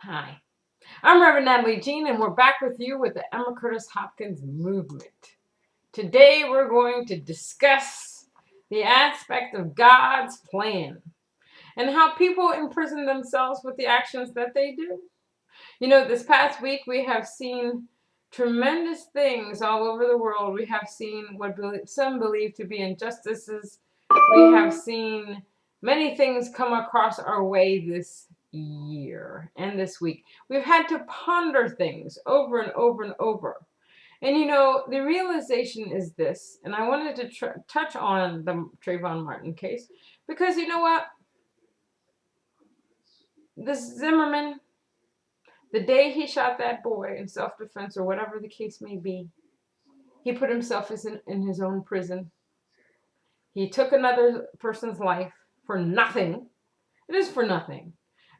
Hi, I'm Reverend Natalie Jean, and we're back with you with the Emma Curtis Hopkins movement. Today, we're going to discuss the aspect of God's plan and how people imprison themselves with the actions that they do. This past week, we have seen tremendous things all over the world. We have seen what some believe to be injustices. We have seen many things come across our way this year and this week. We've had to ponder things over and over and over. And the realization is this, and I wanted to touch on the Trayvon Martin case because you know what? This Zimmerman, the day he shot that boy in self-defense or whatever the case may be, he put himself in his own prison. He took another person's life for nothing. It is for nothing.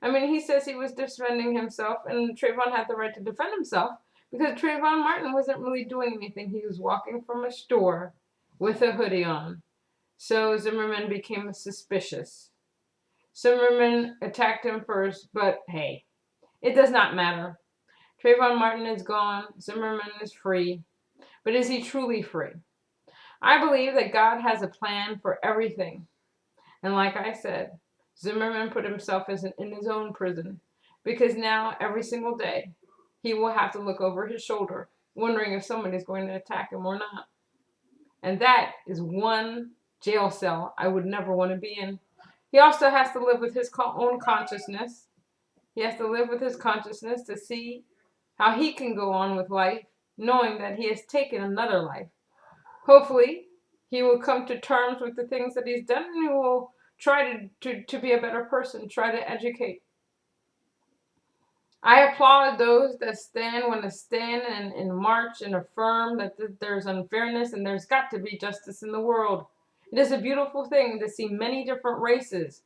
I mean, he says he was defending himself, and Trayvon had the right to defend himself because Trayvon Martin wasn't really doing anything. He was walking from a store with a hoodie on. So Zimmerman became suspicious. Zimmerman attacked him first, but hey, it does not matter. Trayvon Martin is gone. Zimmerman is free. But is he truly free? I believe that God has a plan for everything. And like I said, Zimmerman put himself in his own prison because now every single day he will have to look over his shoulder wondering if somebody's going to attack him or not. And that is one jail cell I would never want to be in. He also has to live with his own consciousness. He has to live with his consciousness to see how he can go on with life, knowing that he has taken another life. Hopefully, he will come to terms with the things that he's done and he will try to be a better person, try to educate. I applaud those that want to stand and march and affirm that there's unfairness and there's got to be justice in the world. It is a beautiful thing to see many different races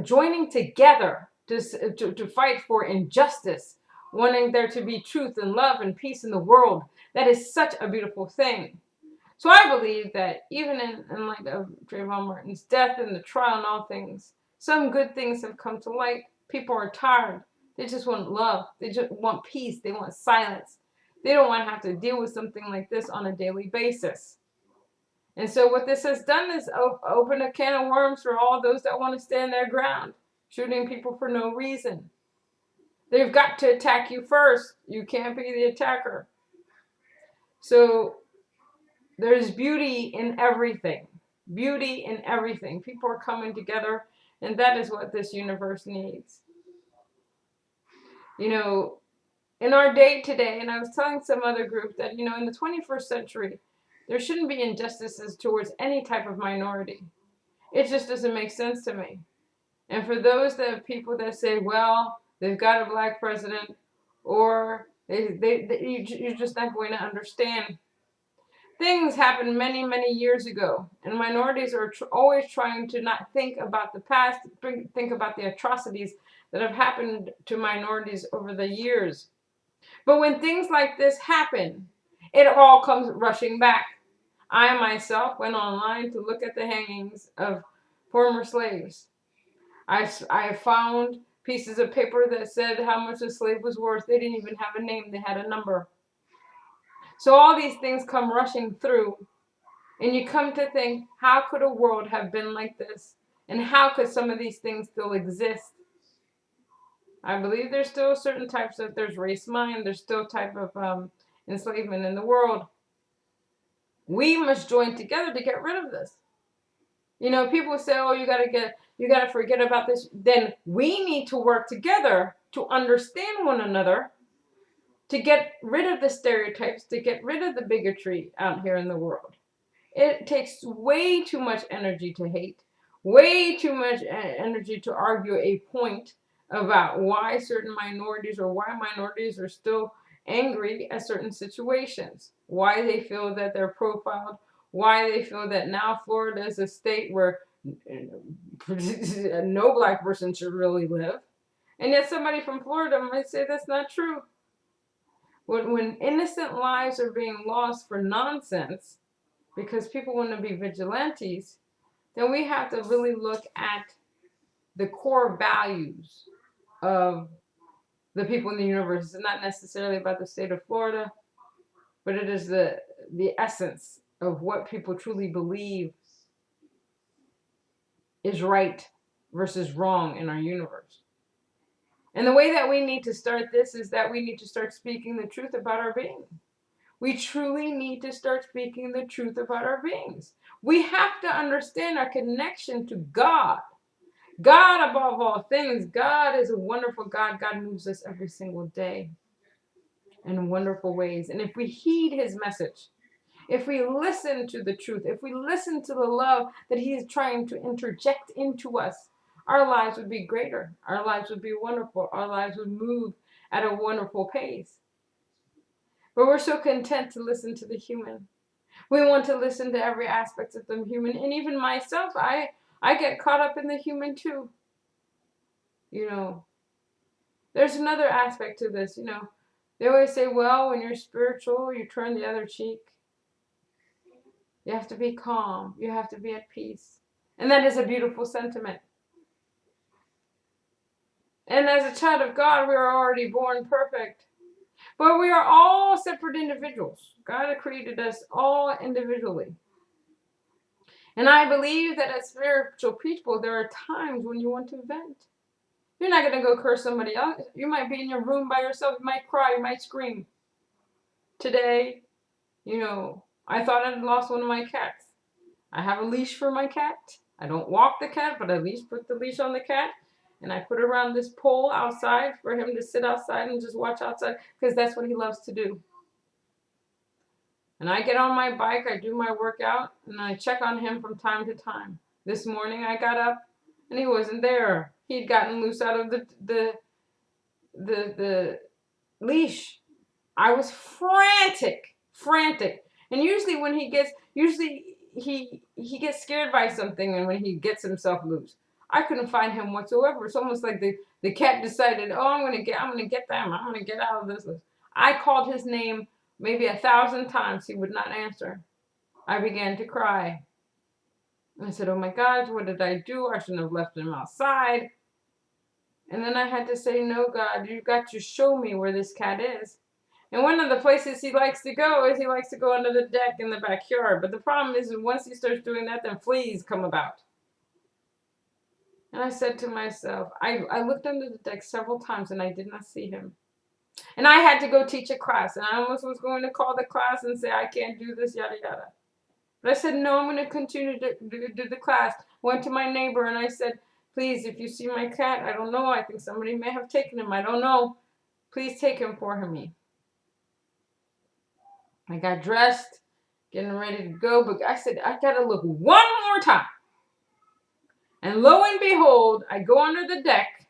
joining together to fight for injustice, wanting there to be truth and love and peace in the world. That is such a beautiful thing. So I believe that even in light of Trayvon Martin's death and the trial and all things, some good things have come to light. People are tired. They just want love. They just want peace. They want silence. They don't want to have to deal with something like this on a daily basis. And so what this has done is open a can of worms for all those that want to stand their ground, shooting people for no reason. They've got to attack you first. You can't be the attacker. So there's beauty in everything. Beauty in everything. People are coming together, and that is what this universe needs. In our day today, and I was telling some other group that, in the 21st century, there shouldn't be injustices towards any type of minority. It just doesn't make sense to me. And for those people that say, well, they've got a black president, or you're just not going to understand. Things happened many, many years ago, and minorities are always trying to not think about the past, think about the atrocities that have happened to minorities over the years. But when things like this happen, it all comes rushing back. I myself went online to look at the hangings of former slaves. I found pieces of paper that said how much a slave was worth. They didn't even have a name, they had a number. So all these things come rushing through, and you come to think, how could a world have been like this? And how could some of these things still exist? I believe there's still certain types of, there's race mind, there's still type of enslavement in the world. We must join together to get rid of this. People say, oh, you gotta forget about this. Then we need to work together to understand one another, to get rid of the stereotypes, to get rid of the bigotry out here in the world. It takes way too much energy to hate, way too much energy to argue a point about why certain minorities or why minorities are still angry at certain situations, why they feel that they're profiled, why they feel that now Florida is a state where no black person should really live. And yet somebody from Florida might say that's not true. When innocent lives are being lost for nonsense, because people want to be vigilantes, then we have to really look at the core values of the people in the universe. It's not necessarily about the state of Florida, but it is the essence of what people truly believe is right versus wrong in our universe. And the way that we need to start this is that we need to start speaking the truth about our being. We truly need to start speaking the truth about our beings. We have to understand our connection to God. God above all things. God is a wonderful God. God moves us every single day in wonderful ways. And if we heed his message, if we listen to the truth, if we listen to the love that he is trying to interject into us, our lives would be greater. Our lives would be wonderful. Our lives would move at a wonderful pace. But we're so content to listen to the human. We want to listen to every aspect of the human. And even myself, I get caught up in the human too. You know, there's another aspect to this, you know. They always say, well, when you're spiritual, you turn the other cheek. You have to be calm. You have to be at peace. And that is a beautiful sentiment. And as a child of God, we are already born perfect. But we are all separate individuals. God created us all individually. And I believe that as spiritual people, there are times when you want to vent. You're not going to go curse somebody else. You might be in your room by yourself. You might cry. You might scream. Today, you know, I thought I'd lost one of my cats. I have a leash for my cat. I don't walk the cat, but I at least put the leash on the cat. And I put it around this pole outside for him to sit outside and just watch outside because that's what he loves to do. And I get on my bike, I do my workout, and I check on him from time to time. This morning I got up and he wasn't there. He'd gotten loose out of the leash. I was frantic. And usually when he gets scared by something, and when he gets himself loose, I couldn't find him whatsoever. It's almost like the cat decided, oh, I'm gonna get them. I'm gonna get out of this. I called his name maybe 1,000 times. He would not answer. I began to cry. I said, oh my God, what did I do? I shouldn't have left him outside. And then I had to say, no, God, you've got to show me where this cat is. And one of the places he likes to go is he likes to go under the deck in the backyard. But the problem is once he starts doing that, then fleas come about. And I said to myself, I looked under the deck several times and I did not see him. And I had to go teach a class. And I almost was going to call the class and say, I can't do this, yada, yada. But I said, no, I'm going to continue to do the class. Went to my neighbor and I said, please, if you see my cat, I don't know. I think somebody may have taken him. I don't know. Please take him for me. I got dressed, getting ready to go. But I said, I got to look one more time. And lo and behold, I go under the deck.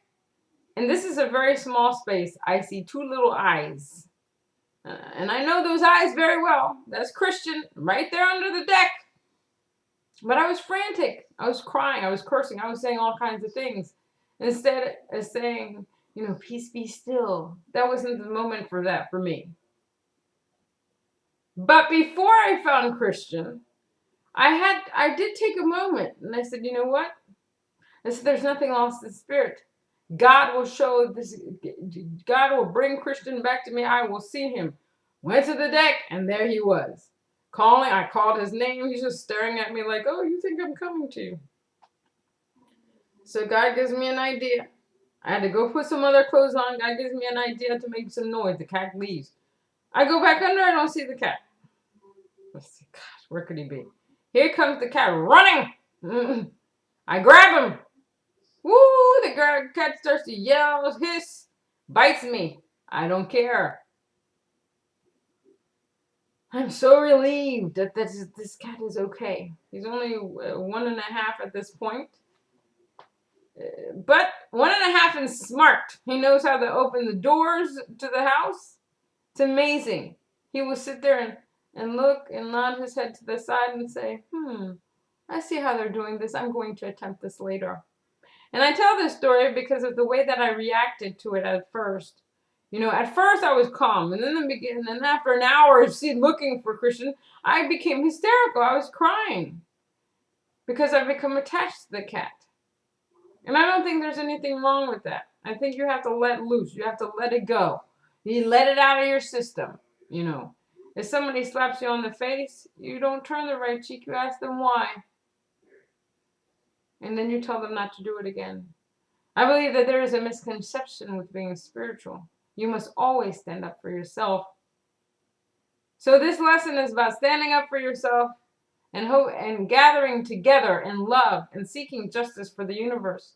And this is a very small space. I see two little eyes. And I know those eyes very well. That's Christian right there under the deck. But I was frantic. I was crying. I was cursing. I was saying all kinds of things. Instead of saying, you know, peace be still. That wasn't the moment for that for me. But before I found Christian, I did take a moment. And I said, you know what? I said, there's nothing lost in spirit. God will show this. God will bring Christian back to me. I will see him. Went to the deck, and there he was. Calling. I called his name. He's just staring at me like, oh, you think I'm coming to you? So God gives me an idea. I had to go put some other clothes on. God gives me an idea to make some noise. The cat leaves. I go back under. I don't see the cat. Let's see. Gosh, where could he be? Here comes the cat running. I grab him. Woo! The cat starts to yell, hiss, bites me. I don't care. I'm so relieved that this cat is okay. He's only 1.5 at this point. But 1.5 and smart. He knows how to open the doors to the house. It's amazing. He will sit there and look and nod his head to the side and say, I see how they're doing this. I'm going to attempt this later. And I tell this story because of the way that I reacted to it at first. You know, at first I was calm, and then after an hour of looking for Christian, I became hysterical. I was crying because I've become attached to the cat. And I don't think there's anything wrong with that. I think you have to let loose. You have to let it go. You let it out of your system, you know. If somebody slaps you on the face, you don't turn the right cheek. You ask them why. And then you tell them not to do it again. I believe that there is a misconception with being spiritual. You must always stand up for yourself. So this lesson is about standing up for yourself and hope and gathering together in love and seeking justice for the universe.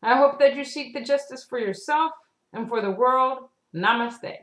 I hope that you seek the justice for yourself and for the world. Namaste.